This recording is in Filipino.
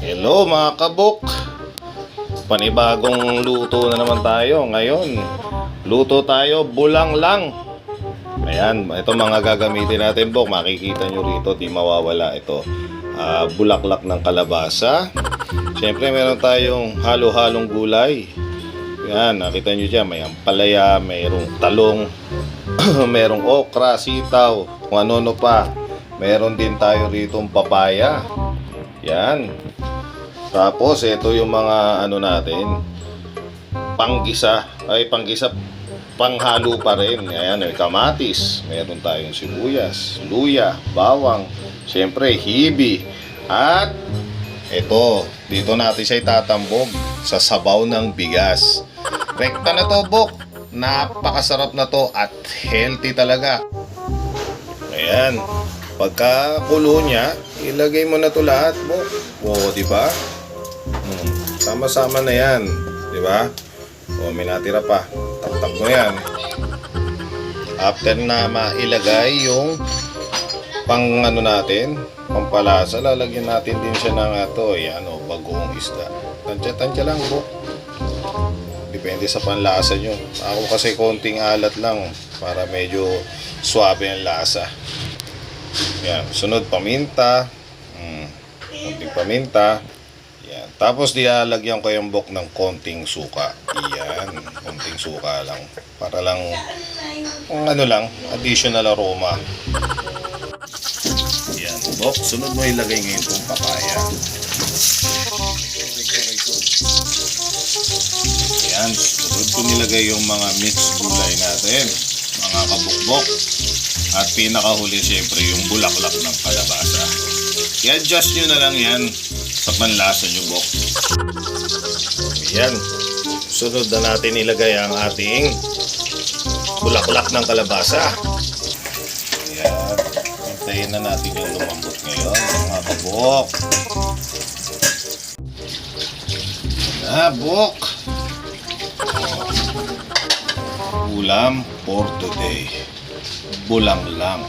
Hello mga kabok, panibagong luto na naman tayo ngayon. Luto tayo bulang lang. Ayan, ito mga gagamitin natin, bok. Makikita nyo rito, di mawawala ito. Bulaklak ng kalabasa. Siyempre meron tayong halo-halong gulay. Yan, nakita nyo dyan, may ampalaya, mayroong talong, merong okra, sitaw, kung ano-ano pa. Meron din tayo rito papaya. Yan. Tapos ito yung mga ano natin, panggisa, panghalo pa rin. Ayan, may kamatis, meron tayong sibuyas, luya, bawang, syempre hibi. At ito, dito natin siya itatambog sa sabaw ng bigas. Rekta na to, bok. Napakasarap na to at healthy talaga. Ayan, pagkakulo niya, ilagay mo na to lahat, bok. O, di ba? Sama-sama na yan, di ba? O, may natira pa. Taktak mo yan. After na mailagay yung pang ano natin, pampalasa, lalagyan natin din siya ng bagoong isda. Tansya-tansya lang, bro. Depende sa panlasa nyo. Ako kasi konting alat lang para medyo swabe ang lasa. Yan, sunod paminta. Konting paminta. Yan. Tapos dilalagyan ko yung bok ng konting suka. Yan, konting suka lang. Para lang, additional aroma. Yan, bok. Sunod mo ilagay ngayon itong papaya. Yan, sunod ko nilagay yung mga mixed gulay natin. Mga kabukbok. At pinakahuli siyempre yung bulaklak ng kalabasa. I-adjust nyo na lang yan sa panlasa nyo, bok. Yan. Sunod na natin ilagay ang ating bulaklak ng kalabasa. Yan. Hintayin na natin yung lumambot ngayon, mga kabok. Bok. Ulam for today. Bulang lang.